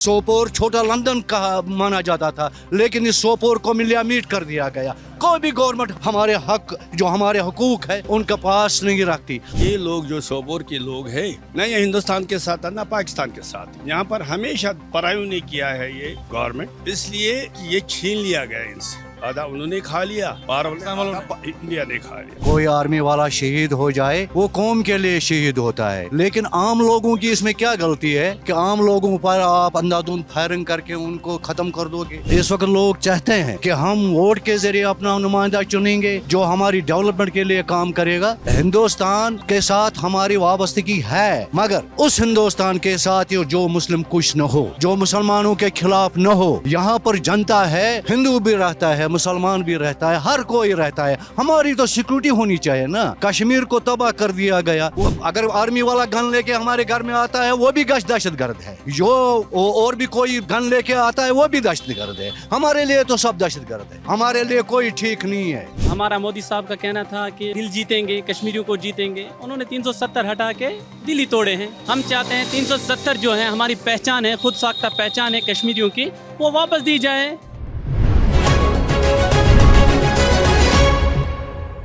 सोपोर छोटा लंदन कहा माना जाता था, लेकिन इस सोपोर को मिलियामीट कर दिया गया। कोई भी गवर्नमेंट हमारे हक, जो हमारे हकूक है, उनके पास नहीं रखती। ये लोग जो सोपोर के लोग हैं, न ये हिंदुस्तान के साथ है न पाकिस्तान के साथ, यहाँ पर हमेशा परायु ने किया है ये गवर्नमेंट, इसलिए कि ये छीन लिया गया इनसे। आधा उन्होंने खा लिया, इंडिया ने खा लिया। कोई आर्मी वाला शहीद हो जाए वो कौम के लिए शहीद होता है, लेकिन आम लोगों की इसमें क्या गलती है कि आम लोगों पर आप अंधाधुंध फायरिंग करके उनको खत्म कर दोगे। इस वक्त लोग चाहते हैं कि हम वोट के जरिए अपना नुमाइंदा चुनेंगे जो हमारी डेवलपमेंट के लिए काम करेगा। हिंदुस्तान के साथ हमारी वाबस्तगी है, मगर उस हिंदुस्तान के साथ जो मुस्लिम कुछ न हो, जो मुसलमानों के खिलाफ न हो। यहाँ पर जनता है, हिंदू भी रहता है, मुसलमान भी रहता है, हर कोई रहता है। हमारी तो सिक्योरिटी होनी चाहिए ना। कश्मीर को तबाह कर दिया गया। अगर आर्मी वाला गन लेके हमारे घर में आता है वो भी दहशतगर्द है, जो और भी कोई गन लेके आता है वो भी दहशतगर्द है। हमारे लिए तो सब दहशतगर्द है, हमारे लिए कोई ठीक नहीं है। हमारा मोदी साहब का कहना था कि दिल जीतेंगे, कश्मीरियों को जीतेंगे। उन्होंने 370 हटा के दिल ही तोड़े हैं। हम चाहते हैं 370 जो है हमारी पहचान है, खुद साख्ता पहचान है कश्मीरियों की, वो वापस दी जाए।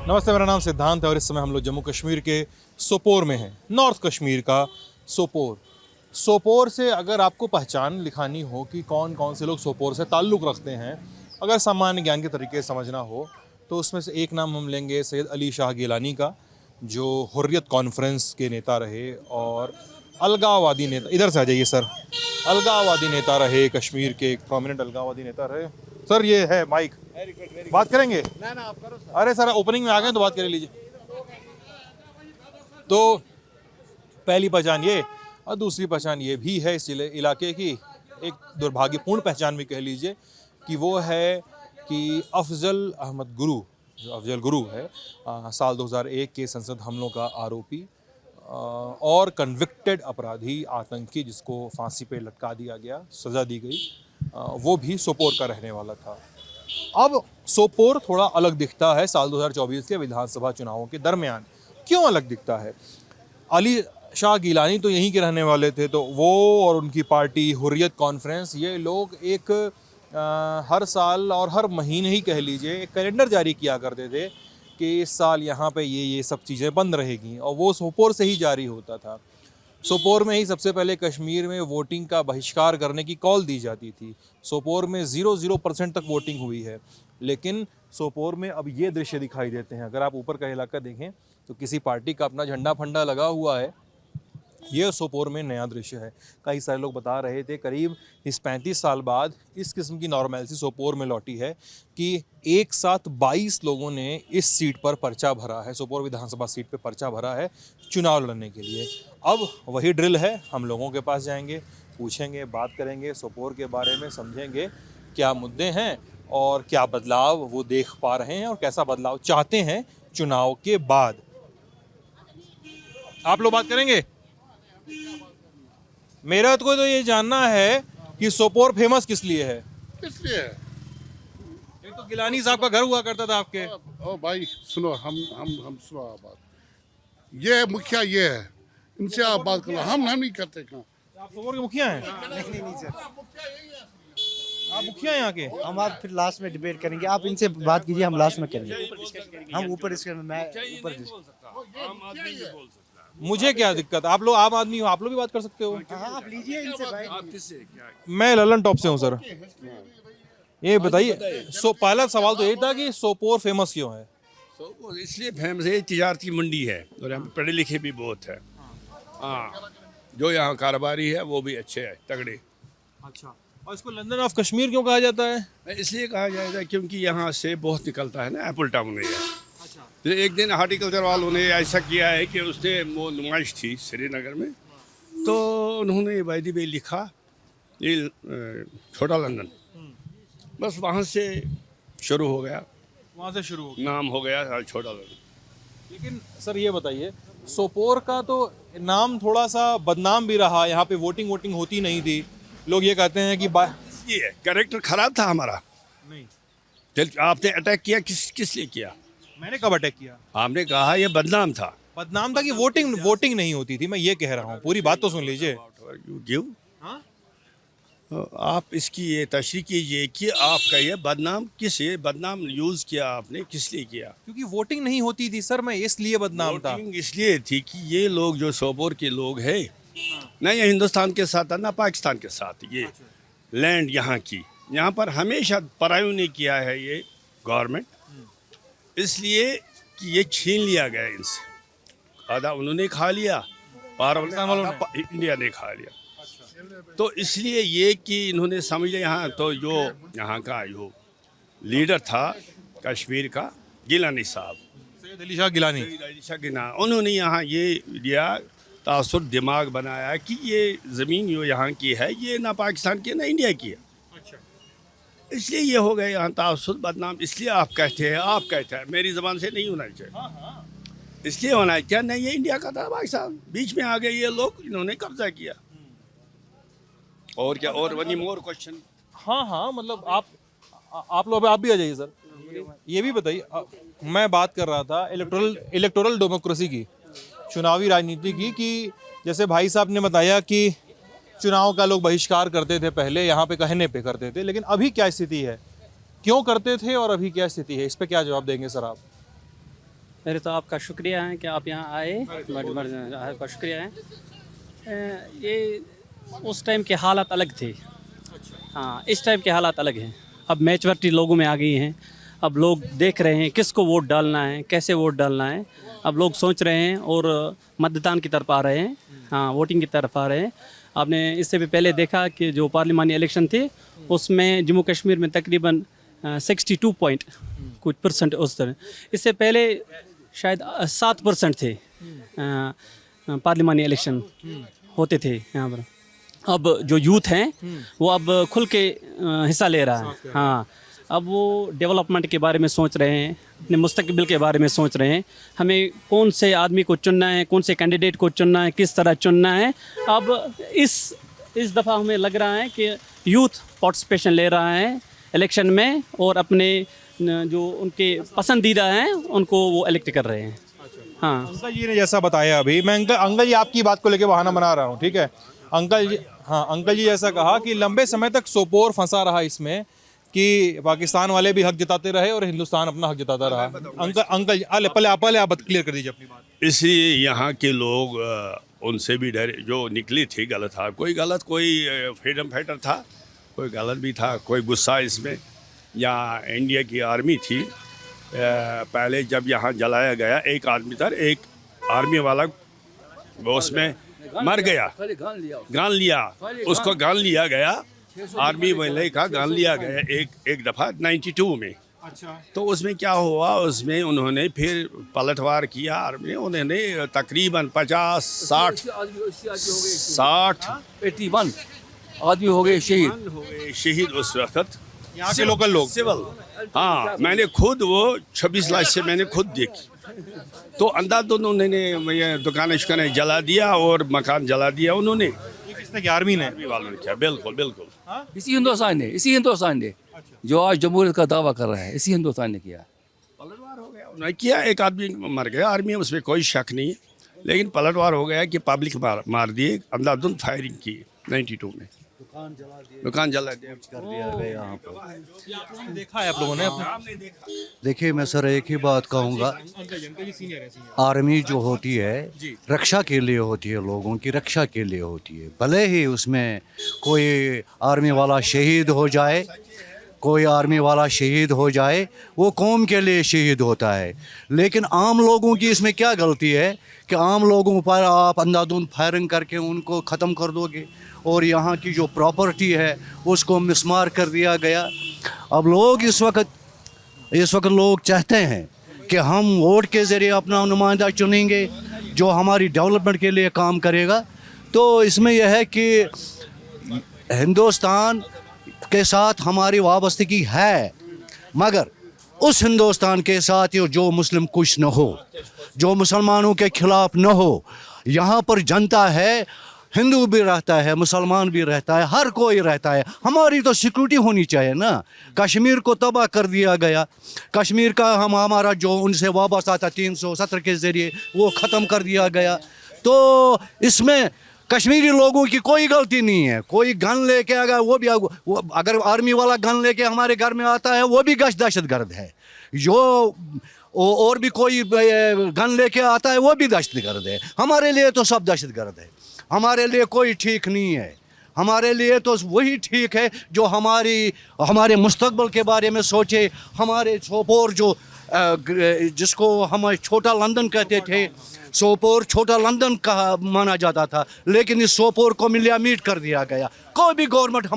नमस्ते, मेरा नाम सिद्धांत है और इस समय हम लोग जम्मू कश्मीर के सोपोर में हैं। नॉर्थ कश्मीर का सोपोर। सोपोर से अगर आपको पहचान लिखानी हो कि कौन कौन से लोग सोपोर से ताल्लुक़ रखते हैं, अगर सामान्य ज्ञान के तरीके से समझना हो, तो उसमें से एक नाम हम लेंगे सैयद अली शाह गिलानी का, जो हुर्रियत कॉन्फ्रेंस के नेता रहे और अलगाववादी नेता, इधर से आ जाइए सर, अलगाववादी नेता रहे, कश्मीर के एक प्रोमिनेंट अलगाववादी नेता रहे। सर ये है माइक, बात करेंगे? ना आप करो सर। अरे सर ओपनिंग में आ गए तो बात कर लीजिए। तो पहली पहचान ये, और दूसरी पहचान ये भी है इस इलाके की, एक दुर्भाग्यपूर्ण पहचान भी कह लीजिए, कि वो है कि अफजल अहमद गुरु, जो अफजल गुरु है, साल 2001 के संसद हमलों का आरोपी और कन्विक्टेड अपराधी, आतंकी, जिसको फांसी पे लटका दिया गया, सज़ा दी गई, वो भी सोपोर का रहने वाला था। अब सोपोर थोड़ा अलग दिखता है साल 2024 के विधानसभा चुनावों के दरमियान। क्यों अलग दिखता है? अली शाह गिलानी तो यहीं के रहने वाले थे, तो वो और उनकी पार्टी हुर्रियत कॉन्फ्रेंस, ये लोग एक हर साल और हर महीने ही कह लीजिए एक कैलेंडर जारी किया करते थे कि इस साल यहाँ पे ये सब चीज़ें बंद रहेगी, और वो सोपोर से ही जारी होता था। सोपोर में ही सबसे पहले कश्मीर में वोटिंग का बहिष्कार करने की कॉल दी जाती थी। सोपोर में 0% तक वोटिंग हुई है, लेकिन सोपोर में अब ये दृश्य दिखाई देते हैं। अगर आप ऊपर का इलाका देखें तो किसी पार्टी का अपना झंडा फंडा लगा हुआ है। ये सोपोर में नया दृश्य है। कई सारे लोग बता रहे थे करीब इस 35 साल बाद इस किस्म की नॉर्मैलिटी सोपोर में लौटी है कि एक साथ 22 लोगों ने इस सीट पर पर्चा भरा है, सोपोर विधानसभा सीट पर पर्चा भरा है चुनाव लड़ने के लिए। अब वही ड्रिल है, हम लोगों के पास जाएंगे, पूछेंगे, बात करेंगे, सोपोर के बारे में समझेंगे क्या मुद्दे हैं और क्या बदलाव वो देख पा रहे हैं और कैसा बदलाव चाहते हैं चुनाव के बाद। आप लोग बात करेंगे? मेरा को तो ये जानना है कि सोपोर फेमस किस लिए है? किस लिए? एक तो गिलानी साहब का घर हुआ करता था आपके। ओ भाई सुनो, हम सुनो बात। ये मुखिया ये है, इनसे आप बात करो, हम नहीं करते। कहाँ आप सोपोर के मुखिया हैं? नहीं सर, आप मुखिया हैं यहाँ के? हम आप फिर लास्ट में डिबेट करेंगे, आप इनसे बात कीजिए, हम लास्ट में करेंगे। हम ऊपर इसके मैं ऊपर मुझे क्या दिक्कत? आप लोग आम आदमी हो, आप लोग भी बात कर सकते हो। आप लीजिए इनसे भाई। मैं ललन टॉप से हूँ सर। ये बताइए, पहला सवाल तो यही था कि सोपोर फेमस क्यों है? सोपोर इसलिए फेमस है, तिजारती मंडी है और यहाँ पढ़े लिखे भी बहुत है। हाँ, जो यहाँ कारोबारी है वो भी अच्छे है, तगड़े। अच्छा, और इसको लंदन ऑफ कश्मीर क्यों कहा जाता है? इसलिए कहा जाएगा क्योंकि यहाँ से बहुत निकलता है ना, एप्पल टाउन है। तो एक दिन हार्टिकल्चर वालों ने ऐसा किया है कि उसने वो नुमाइश थी श्रीनगर में, तो उन्होंने वायदी में लिखा ये छोटा लंदन, बस वहाँ से शुरू हो गया, वहाँ से शुरू हो गया, नाम हो गया छोटा लंदन। लेकिन सर ये बताइए, सोपोर का तो नाम थोड़ा सा बदनाम भी रहा, यहाँ पे वोटिंग होती नहीं थी। लोग ये कहते हैं कि ये कैरेक्टर खराब था हमारा। नहीं, आपने अटैक किया, किस लिए किया? मैंने कब अटैक किया? आपने कहा ये बदनाम था। बदनाम था कि वोटिंग नहीं होती थी, मैं ये कह रहा हूँ। पूरी बात तो सुन लीजिए। You give? आप इसकी ये तशरीह कीजिए कि आपका ये बदनाम बदनाम यूज़ किया आपने, किस लिए किया? क्योंकि वोटिंग नहीं होती थी सर, मैं इसलिए बदनाम था। वोटिंग इसलिए थी कि ये लोग जो सोपोर के लोग हैं, ना ये हिंदुस्तान के साथ है ना पाकिस्तान के साथ, ये लैंड यहाँ की, यहाँ पर हमेशा परायों ने किया है ये गवर्नमेंट, इसलिए कि ये छीन लिया गया इनसे, आधा उन्होंने खा लिया और इंडिया ने खा लिया। तो इसलिए ये कि इन्होंने समझ लिया यहाँ, तो जो यहाँ का जो लीडर था कश्मीर का गिलानी साहब, सैयद अली शाह गिलानी, उन्होंने यहाँ ये दिया तासुर दिमाग बनाया कि ये ज़मीन जो यहाँ की है ये ना पाकिस्तान की ना इंडिया की है, इसलिए ये हो गए यहाँ तासुर बदनाम। इसलिए आप कहते हैं मेरी ज़बान से नहीं होना चाहिए, इसलिए होना क्या नहीं, ये इंडिया का था, पाकिस्तान बीच में आ गए ये लोग, इन्होंने कब्जा किया। और क्या, और वन मोर क्वेश्चन? हाँ मतलब आप लोग आप भी आ जाइए सर। ये भी बताइए, मैं बात कर रहा था इलेक्टोरल डेमोक्रेसी की, चुनावी राजनीति की, कि जैसे भाई साहब ने बताया कि चुनाव का लोग बहिष्कार करते थे पहले, यहाँ पे कहने पे करते थे, लेकिन अभी क्या स्थिति है, क्यों करते थे और अभी क्या स्थिति है, इस पे क्या जवाब देंगे सर आप? पहले तो आपका शुक्रिया है कि आप यहाँ आए, आपका शुक्रिया है। ये उस टाइम के हालात अलग थे, हाँ इस टाइम के हालात अलग हैं। अब मैच्योरिटी लोगों में आ गई हैं, अब लोग देख रहे हैं किसको वोट डालना है, कैसे वोट डालना है, अब लोग सोच रहे हैं और मतदान की तरफ आ रहे हैं, हाँ वोटिंग की तरफ आ रहे हैं। आपने इससे भी पहले देखा कि जो पार्लिमानी इलेक्शन थे उसमें जम्मू कश्मीर में तकरीबन 62 पॉइंट कुछ % उस तरह, इससे पहले शायद 7% थे पार्लिमानी इलेक्शन होते थे यहाँ पर। अब जो यूथ हैं वो अब खुल के हिस्सा ले रहा है, हाँ अब वो डेवलपमेंट के बारे में सोच रहे हैं, अपने मुस्तकबिल के बारे में सोच रहे हैं, हमें कौन से आदमी को चुनना है, कौन से कैंडिडेट को चुनना है, किस तरह चुनना है। अब इस दफ़ा हमें लग रहा है कि यूथ पार्टिसिपेशन ले रहा है इलेक्शन में और अपने जो उनके पसंदीदा हैं उनको वो इलेक्ट कर रहे हैं। हाँ अंकल जी ने जैसा बताया अभी, मैं अंकल जी आपकी बात को लेकर बहाना बना रहा हूँ, ठीक है अंकल जी, हाँ अंकल जी ऐसा कहा कि लंबे समय तक सोपोर फंसा रहा इसमें कि पाकिस्तान वाले भी हक जताते रहे और हिंदुस्तान अपना हक जताता रहा। अंकल जी पहले आप क्लियर कर दीजिए अपनी बात। इसलिए यहाँ के लोग उनसे भी डरे, जो निकली थी गलत था, कोई फ्रीडम फाइटर था, कोई गलत भी था, कोई गुस्सा इसमें, या इंडिया की आर्मी थी। पहले जब यहाँ जलाया गया एक आदमी था, एक आर्मी वाला वो उसमें मर गया, गान लिया उसको, गान लिया गया, आर्मी वाले का गान लिया गया एक दफ़ा 92 में। अच्छा तो उसमें क्या हुआ, उसमें उन्होंने फिर पलटवार किया आर्मी ने, उन्होंने तकरीबन 50-60 81 आदमी हो गए शहीद उस वक्त, यहाँ के लोकल लोग सिविल। हाँ मैंने खुद वो 26 लाख से मैंने खुद देखी, तो अंदाज तो उन्होंने दुकानें जला दिया और मकान जला दिया उन्होंने। किसने किया? आर्मी ने? वालों ने किया, बिल्कुल बिल्कुल। इसी हिंदुस्तान ने जो आज जमहूरियत का दावा कर रहा है, इसी हिंदुस्तान ने किया। पलटवार हो गया, उन्होंने किया, एक आदमी मर गया आर्मी में, उसमें कोई शक नहीं है, लेकिन पलटवार हो गया कि पब्लिक मार दिए, अंधाधुंध फायरिंग की 92 में, दुकान जला दिया कर दिया गया यहाँ पर। देखा है आप लोगों ने? देखिए मैं सर एक ही बात कहूँगा, आर्मी जो होती है रक्षा के लिए होती है, लोगों की रक्षा के लिए होती है। भले ही उसमें कोई आर्मी वाला शहीद हो जाए, वो कौम के लिए शहीद होता है, लेकिन आम लोगों की इसमें क्या गलती है कि आम लोगों पर आप अंधाधुंध फायरिंग करके उनको ख़त्म कर दोगे और यहाँ की जो प्रॉपर्टी है उसको मिसमार कर दिया गया। अब लोग इस वक्त लोग चाहते हैं कि हम वोट के ज़रिए अपना नुमाइंदा चुनेंगे जो हमारी डेवलपमेंट के लिए काम करेगा। तो इसमें यह है कि हिंदुस्तान के साथ हमारी वाबस्तगी है, मगर उस हिंदुस्तान के साथ जो मुस्लिम कुछ न हो, जो मुसलमानों के खिलाफ न हो। यहाँ पर जनता है, हिंदू भी रहता है, मुसलमान भी रहता है, हर कोई रहता है। हमारी तो सिक्योरिटी होनी चाहिए ना। कश्मीर को तबाह कर दिया गया, कश्मीर का हमारा जो उनसे वाबस्ता था 370 के ज़रिए वो ख़त्म कर दिया गया। तो इसमें कश्मीरी लोगों की कोई गलती नहीं है। कोई गन लेके अगर वो अगर आर्मी वाला गन लेके हमारे घर में आता है वो भी दहशतगर्द है। जो और भी कोई गन लेके आता है वो भी दहशतगर्द है। हमारे लिए तो सब दहशतगर्द है। हमारे लिए कोई ठीक नहीं है। हमारे लिए तो वही ठीक है जो हमारे मुस्तकबिल के बारे में सोचे। हमारे सोपोर जो जिसको हम छोटा लंदन कहते थे, सोपोर छोटा लंदन कहा माना जाता था, लेकिन इस सोपोर को मिलियामीट कर दिया गया। कोई भी गवर्नमेंट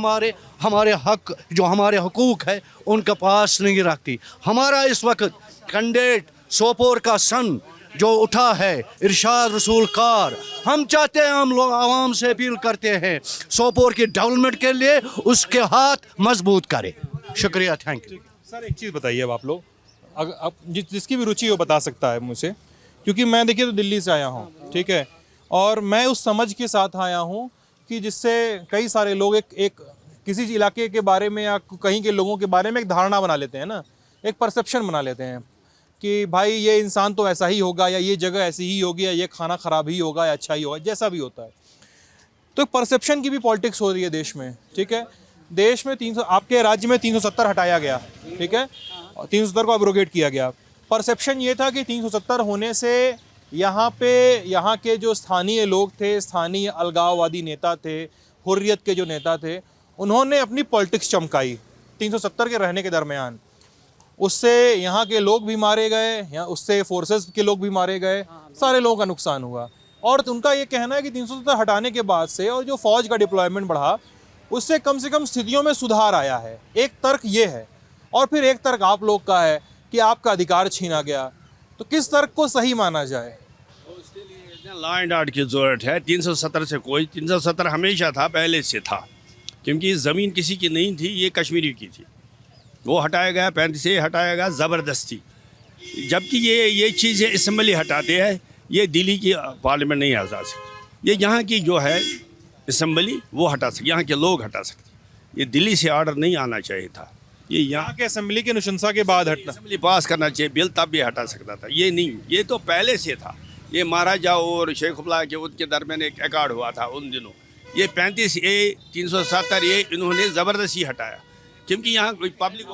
हमारे हक जो हमारे हकूक़ है उनके पास नहीं रखती। हमारा इस वक्त कैंडिडेट सोपोर का सन जो उठा है इरशाद रसूल कार, हम चाहते हैं, हम लोग आवाम से अपील करते हैं सोपोर की डेवलपमेंट के लिए उसके हाथ मजबूत करें। शुक्रिया, थैंक यू। सर एक चीज़ बताइए, अब आप लोग अब जिसकी भी रुचि हो बता सकता है मुझे, क्योंकि मैं देखिए तो दिल्ली से आया हूँ, ठीक है, और मैं उस समझ के साथ आया हूँ कि जिससे कई सारे लोग एक किसी इलाके के बारे में या कहीं के लोगों के बारे में एक धारणा बना लेते हैं ना, एक परसेप्शन बना लेते हैं कि भाई ये इंसान तो ऐसा ही होगा, या ये जगह ऐसी ही होगी, या ये खाना ख़राब ही होगा, या अच्छा ही होगा, जैसा भी होता है। तो परसेप्शन की भी पॉलिटिक्स हो रही है देश में, ठीक है। देश में 300 आपके राज्य में 370 हटाया गया, ठीक है, 370 को एब्रोगेट किया गया। परसेप्शन ये था कि 370 होने से यहाँ के जो स्थानीय लोग थे, स्थानीय अलगाववादी नेता थे, हुर्रियत के जो नेता थे, उन्होंने अपनी पॉलिटिक्स चमकाई 370 के रहने के दरमियान। उससे यहाँ के लोग भी मारे गए, या उससे फोर्सेस के लोग भी मारे गए, सारे लोगों का नुकसान हुआ। और उनका ये कहना है कि 370 हटाने के बाद से और जो फ़ौज का डिप्लॉयमेंट बढ़ा उससे कम से कम स्थितियों में सुधार आया है। एक तर्क ये है, और फिर एक तर्क आप लोग का है कि आपका अधिकार छीना गया। तो किस तर्क को सही माना जाए? उसके लिए लॉ एंड ऑर्डर की ज़रूरत है। 370 से 370 हमेशा था, पहले से था, क्योंकि ज़मीन किसी की नहीं थी, ये कश्मीरी की थी। वो हटाया गया, 35 से हटाया गया ज़बरदस्ती। जबकि ये चीज़ें असम्बली हटाते हैं, ये दिल्ली की पार्लियामेंट नहीं हटा सकती। ये यहाँ की जो है असम्बली वो हटा सकती, यहाँ के लोग हटा सकते। ये दिल्ली से ऑर्डर नहीं आना चाहिए था। ये यहाँ के असेंबली की अनुशंसा के बाद हटना, असम्बली पास करना चाहिए, बिल तब भी हटा सकता था। ये नहीं, ये तो पहले से था। ये महाराजा और शेखुल्ला के उनके दरमियान एक अकॉर्ड हुआ था उन दिनों। ये 35A 370 ये इन्होंने ज़बरदस्ती हटाया, क्योंकि यहाँ कोई पब्लिक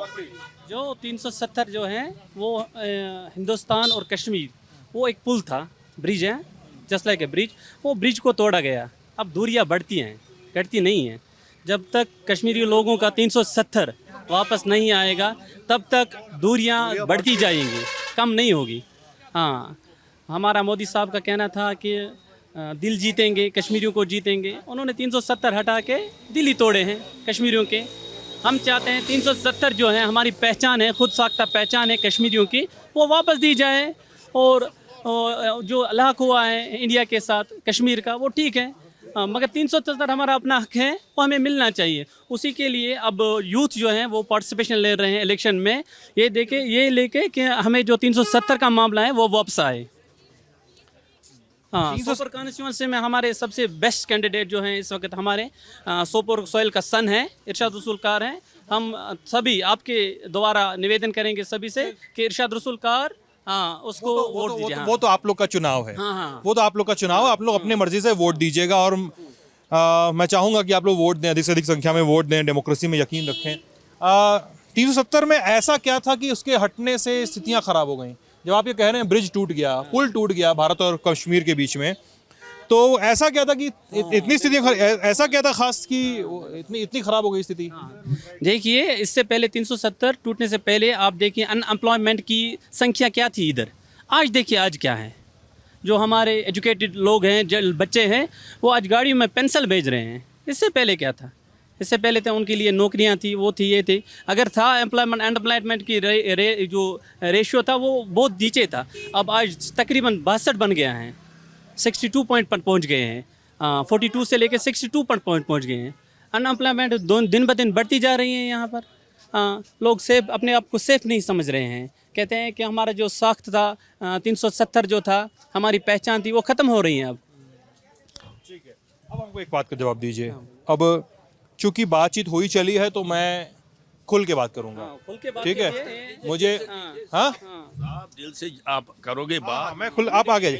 जो 370 जो है वो हिंदुस्तान और कश्मीर, वो एक पुल था, ब्रिज है, जस्ट लाइक ए ब्रिज। वो ब्रिज को तोड़ा गया। अब दूरियां बढ़ती हैं, घटती नहीं हैं। जब तक कश्मीरी लोगों का 370 वापस नहीं आएगा तब तक दूरियां बढ़ती जाएंगी, कम नहीं होगी। हाँ, हमारा मोदी साहब का कहना था कि दिल जीतेंगे, कश्मीरियों को जीतेंगे। उन्होंने 370 हटा के दिल ही तोड़े हैं कश्मीरियों के। हम चाहते हैं 370 जो है हमारी पहचान है, खुद साख्ता पहचान है कश्मीरियों की, वो वापस दी जाए। और जो अलग हुआ है इंडिया के साथ कश्मीर का, वो ठीक है, मगर 370 हमारा अपना हक है, वो हमें मिलना चाहिए। उसी के लिए अब यूथ जो है वो पार्टिसिपेशन ले रहे हैं इलेक्शन में, ये लेके कि हमें जो 370 का मामला है वो वापस आए। हाँ, सोपोर कॉन्स्टिट्यूंसी में हमारे सबसे बेस्ट कैंडिडेट जो हैं इस वक्त हमारे सोपोर सोयल का सन है, इरशाद रसूल कार हैं। हम सभी आपके द्वारा निवेदन करेंगे सभी से कि इरशाद रसूल कार, हाँ, उसको वोट दीजिए। वो तो आप लोग का चुनाव है। हाँ। वो तो आप लोग का चुनाव है, आप लोग अपने मर्जी से वोट दीजिएगा। और मैं चाहूँगा कि आप लोग वोट दें, अधिक से अधिक संख्या में वोट दें, डेमोक्रेसी में यकीन रखें। 370 में ऐसा क्या था कि उसके हटने से स्थितियाँ ख़राब हो गई? जब आप ये कह रहे हैं ब्रिज टूट गया, पुल टूट गया भारत और कश्मीर के बीच में, तो ऐसा क्या था कि इतनी स्थिति, ऐसा क्या था खास कि इतनी ख़राब हो गई स्थिति? देखिए, इससे पहले 370 टूटने से पहले आप देखिए अनएम्प्लॉयमेंट की संख्या क्या थी इधर। आज देखिए आज क्या है। जो हमारे एजुकेटेड लोग हैं, जो बच्चे हैं, वो आज गाड़ियों में पेंसिल भेज रहे हैं। इससे पहले क्या था? इससे पहले तो उनके लिए नौकरियां थी, वो थी, ये थी। अगर था एम्प्लॉयमेंट की जो रेशियो था वो बहुत नीचे था। अब आज तकरीबन 62 बन गया है, 62 पॉइंट पर पहुँच गए हैं। 42 से लेकर 62 पर पहुँच गए हैं। अनएम्प्लॉयमेंट दिन ब दिन बढ़ती जा रही है यहाँ पर। लोग सेफ, अपने आप को सेफ नहीं समझ रहे हैं। कहते हैं कि हमारा जो साख्त था 370 जो था, हमारी पहचान थी, वो ख़त्म हो रही है अब। ठीक है, अब हमको एक बात का जवाब दीजिए। अब चूँकि बातचीत हुई चली है तो मैं खुल के बात करूँगा, ठीक है? मुझे हाँ, आप दिल से आप करोगे बात, मैं खुल, आप आगे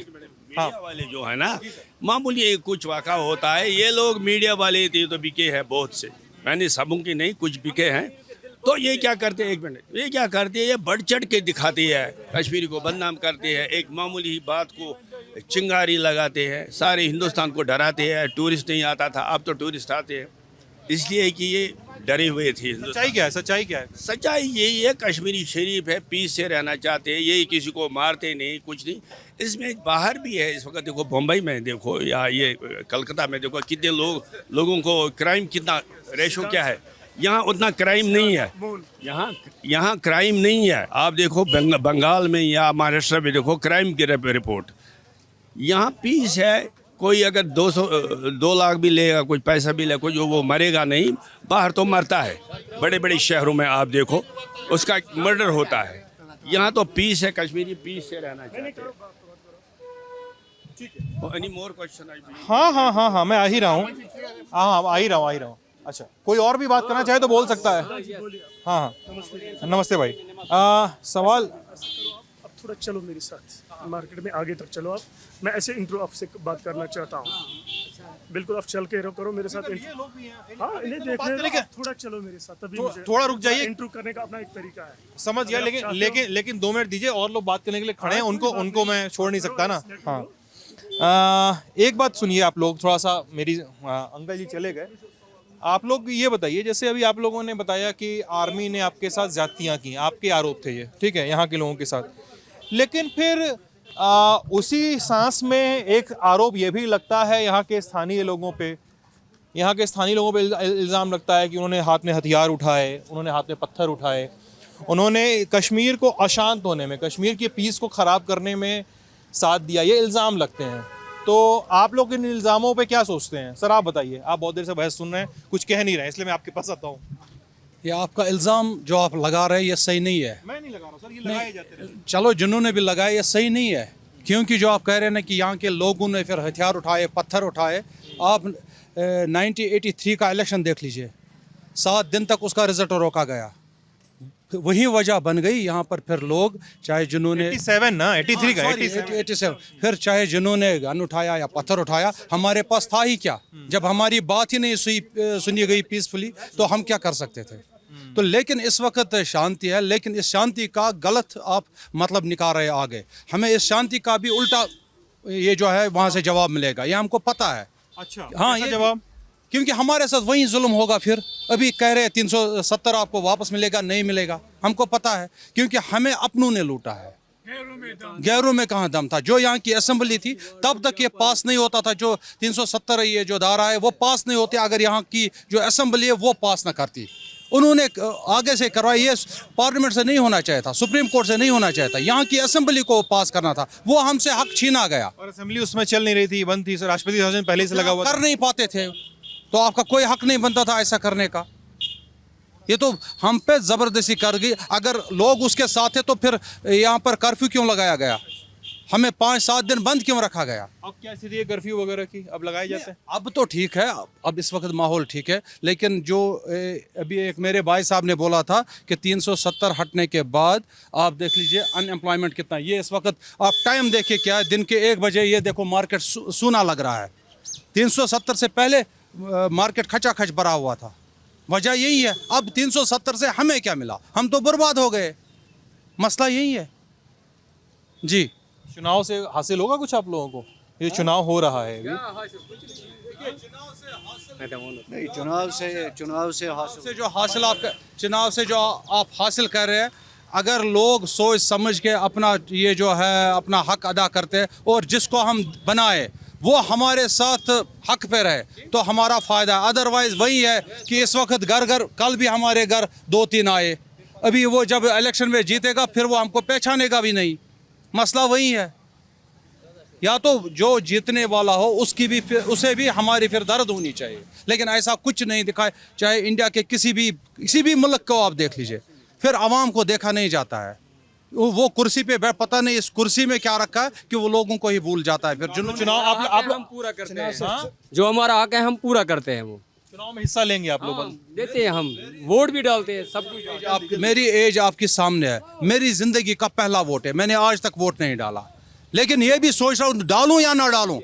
मीडिया वाले जो है ना, मामूली एक कुछ वाक़ा होता है, ये लोग मीडिया वाले थे तो बिके हैं बहुत से, मैंने सबों की नहीं, कुछ बिके हैं। तो ये क्या करते हैं, एक मिनट, ये क्या करते हैं, ये बढ़ चढ़ के दिखाती है, कश्मीरी को बदनाम करते हैं, एक मामूली ही बात को चिंगारी लगाते हैं, सारे हिंदुस्तान को डराते हैं। टूरिस्ट नहीं आता था, अब तो टूरिस्ट आते हैं, इसलिए कि ये डरे हुए थे। सच्चाई क्या है? सच्चाई क्या है? सच्चाई यही है, कश्मीरी शरीफ है, पीस से रहना चाहते हैं, यही किसी को मारते नहीं, कुछ नहीं। इसमें बाहर भी है, इस वक्त देखो बम्बई में देखो या ये कलकत्ता में देखो कितने लोगों को क्राइम, कितना रेशो क्या है। यहाँ उतना क्राइम नहीं है, यहाँ क्राइम नहीं है। आप देखो बंगाल में या महाराष्ट्र में देखो क्राइम की रिपोर्ट, यहाँ पीस है। कोई अगर 2 लाख भी लेगा, कुछ पैसा भी ले, कुछ वो मरेगा नहीं। बाहर तो मरता है, बड़े बड़े शहरों में आप देखो उसका मर्डर होता है। यहाँ तो पीस है, कश्मीरी पीस से रहना चाहते हैं। Any more question? हाँ, मैं आ ही रहा हूँ। हाँ, आ ही रहा हूँ। अच्छा, कोई और भी बात करना चाहे तो बोल सकता है। हाँ, नमस्ते भाई। सवाल, अब थोड़ा चलो मेरे साथ मार्केट में आगे तक चलो आप, मैं ऐसे इंट्रो आपसे बात करना चाहता हूँ। बिल्कुल, आप चल के करो मेरे साथ। हाँ, इन्हें देखने थोड़ा चलो मेरे साथ, तभी थोड़ा रुक जाइए। इंट्रो करने का अपना एक तरीका है, समझ गया, लेकिन 2 मिनट दीजिए, और लोग बात करने के लिए खड़े हैं, उनको मैं छोड़ नहीं सकता ना। हाँ, एक बात सुनिए आप लोग, थोड़ा सा मेरी अंकल जी चले गए, आप लोग ये बताइए, जैसे अभी आप लोगों ने बताया कि आर्मी ने आपके साथ ज्यादतियाँ की, आपके आरोप थे ये, ठीक है, यहाँ के लोगों के साथ, लेकिन फिर उसी सांस में एक आरोप ये भी लगता है यहाँ के स्थानीय लोगों पे इल्ज़ाम लगता है कि उन्होंने हाथ में हथियार उठाए, उन्होंने हाथ में पत्थर उठाए, उन्होंने कश्मीर को अशांत होने में, कश्मीर की पीस को ख़राब करने में साथ दिया, ये इल्ज़ाम लगते हैं। तो आप लोग इन इल्ज़ामों पे क्या सोचते हैं? सर आप बताइए, आप बहुत देर से बहस सुन रहे हैं, कुछ कह नहीं रहे हैं, इसलिए मैं आपके पास आता हूँ। ये आपका इल्ज़ाम जो आप लगा रहे हैं ये सही नहीं है। मैं नहीं लगा रहा हूँ सर, ये लगाए जाते हैं। चलो, जिन्होंने भी लगाया ये सही नहीं है, क्योंकि जो आप कह रहे हैं ना कि यहाँ के लोगों ने फिर हथियार उठाए, पत्थर उठाए। आप 1983 का इलेक्शन देख लीजिए, 7 दिन तक उसका रिजल्ट रोका गया, वही वजह बन गई। यहाँ पर फिर लोग, चाहे जिन्होंने 87 ना 83 का 87, फिर चाहे जिन्होंने गन उठाया या पत्थर उठाया, हमारे पास था ही क्या? जब हमारी बात ही नहीं सुनी गई पीसफुली, तो हम क्या कर सकते थे? तो लेकिन इस वक्त शांति है, लेकिन इस शांति का गलत आप मतलब निकाल रहे आगे। हमें इस शांति का भी उल्टा ये जो है वहाँ से जवाब मिलेगा, ये हमको पता है। अच्छा, हाँ, ये जवाब, क्योंकि हमारे साथ वही जुल्म होगा। फिर अभी कह रहे हैं 370 आपको वापस मिलेगा, नहीं मिलेगा, हमको पता है, क्योंकि हमें अपनों ने लूटा है। गैरों में कहाँ दम था? जो यहाँ की असेंबली थी तब तक ये पास नहीं होता था, जो 370 ये जो धारा है वो पास नहीं होती अगर यहाँ की जो असेंबली है वो पास ना करती। उन्होंने आगे से करवाई, ये पार्लियामेंट से नहीं होना चाहिए था, सुप्रीम कोर्ट से नहीं होना चाहिए था, यहाँ की असेंबली को पास करना था, वो हमसे हक छीना गया। और असेंबली उसमें चल नहीं रही थी, बंद थी, राष्ट्रपति शासन पहले से लगा हुआ, कर नहीं पाते थे, तो आपका कोई हक नहीं बनता था ऐसा करने का। ये तो हम पे जबरदस्ती कर गई। अगर लोग उसके साथ थे तो फिर यहाँ पर कर्फ्यू क्यों लगाया गया? हमें 5-7 दिन बंद क्यों रखा गया? अब क्या स्थिति है कर्फ्यू वगैरह की? अब लगाए जाते हैं? अब तो ठीक है, अब इस वक्त माहौल ठीक है, लेकिन जो अभी एक मेरे भाई साहब ने बोला था कि 370 हटने के बाद आप देख लीजिए अनएम्प्लॉयमेंट कितना। ये इस वक्त आप टाइम देखिए क्या है, दिन के 1 बजे ये देखो मार्केट सूना लग रहा है। 370 से पहले मार्केट खचाखच भरा हुआ था, वजह यही है। अब 370 से हमें क्या मिला? हम तो बर्बाद हो गए, मसला यही है जी। चुनाव से हासिल होगा कुछ आप लोगों को? ये चुनाव हो रहा है अभी, नहीं, चुनाव से जो आप हासिल कर रहे हैं, अगर लोग सोच समझ के अपना ये जो है अपना हक अदा करते हैं और जिसको हम बनाए वो हमारे साथ हक पे रहे तो हमारा फ़ायदा। अदरवाइज़ वही है कि इस वक्त घर घर, कल भी हमारे घर 2-3 आए, अभी वो जब इलेक्शन में जीतेगा फिर वो हमको पहचानेगा भी नहीं। मसला वही है, या तो जो जीतने वाला हो उसकी भी उसे भी हमारी फिर दर्द होनी चाहिए, लेकिन ऐसा कुछ नहीं दिखाए। चाहे इंडिया के किसी भी मुल्क को आप देख लीजिए, फिर आवाम को देखा नहीं जाता है। वो कुर्सी पे बैठ, पता नहीं इस कुर्सी में क्या रखा है कि वो लोगों को ही भूल जाता है। फिर चुनाव आप हम पूरा करते हैं, जो हमारा हक है हम पूरा करते हैं। वो चुनाव में हिस्सा लेंगे आप लोग? देते हैं, हम वोट भी डालते हैं, सब कुछ। मेरी एज आपके सामने है, मेरी जिंदगी का पहला वोट है, मैंने आज तक वोट नहीं डाला, लेकिन ये भी सोच रहा हूँ डालूं या ना डालूं,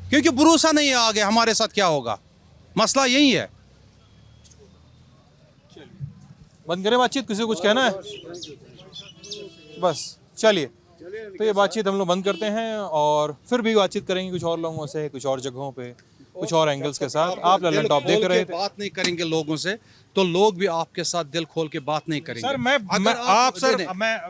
क्योंकि भरोसा नहीं है आगे हमारे साथ क्या होगा। मसला यही है। बंद करें बातचीत, किसी को कुछ कहना है? बस चलिए, तो ये बातचीत हम लोग बंद करते हैं और फिर भी बातचीत करेंगे कुछ और लोगों से, कुछ और जगहों पे, कुछ और एंगल्स के साथ। आप ललन टॉप देख रहे थे। बात नहीं करेंगे लोगों से तो लोग भी आपके साथ दिल खोल के बात नहीं करेंगे। सर मैं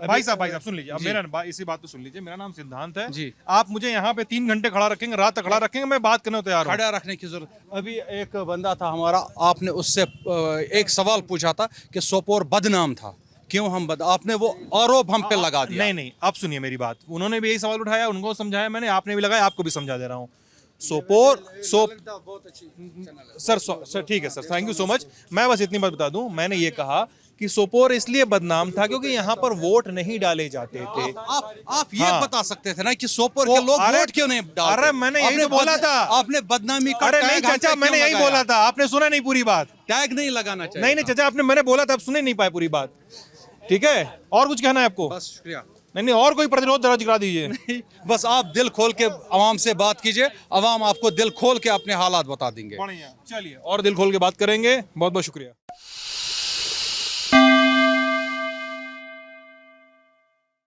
भाई साहब सुन लीजिए, अब मेरा इसी बात पे सुन लीजिए। मेरा नाम सिद्धांत है जी। आप मुझे यहाँ पे 3 घंटे खड़ा रखेंगे, रात तक खड़ा रखेंगे, मैं बात करने को तैयार हूँ। खड़ा रखने की जरूरत। अभी एक बंदा था हमारा, आपने उससे एक सवाल पूछा था कि सोपोर बदनाम था, क्यों हम आपने वो आरोप हम पे लगा दिया। नहीं, आप सुनिए मेरी बात। उन्होंने भी यही सवाल उठाया, उनको समझाया मैंने, आपने भी लगाया, आपको भी समझा दे रहा हूँ। सर ठीक है sir, thank you so much. मैं बस इतनी बात बता दूं, मैंने ये कहा कि सोपोर इसलिए बदनाम था क्योंकि यहाँ पर वोट नहीं डाले जाते थे। आप ये बता सकते थे ना कि सोपोर के लोग वोट क्यों नहीं डालते? अरे मैंने यही तो बोला था। आपने बदनामी का अरे नहीं चाचा, मैंने यही बोला था, आपने सुना नहीं पूरी बात। टैग नहीं लगाना चाहिए। नहीं चाचा, मैंने बोला था, आप सुने नहीं पाए पूरी बात। ठीक है, और कुछ कहना है आपको? बस शुक्रिया। नहीं, और कोई प्रतिरोध दर्ज करा दीजिए। बस आप दिल खोल के आवाम से बात कीजिए, आवाम आपको दिल खोल के अपने हालात बता देंगे। चलिए, और दिल खोल के बात करेंगे। बहुत बहुत शुक्रिया।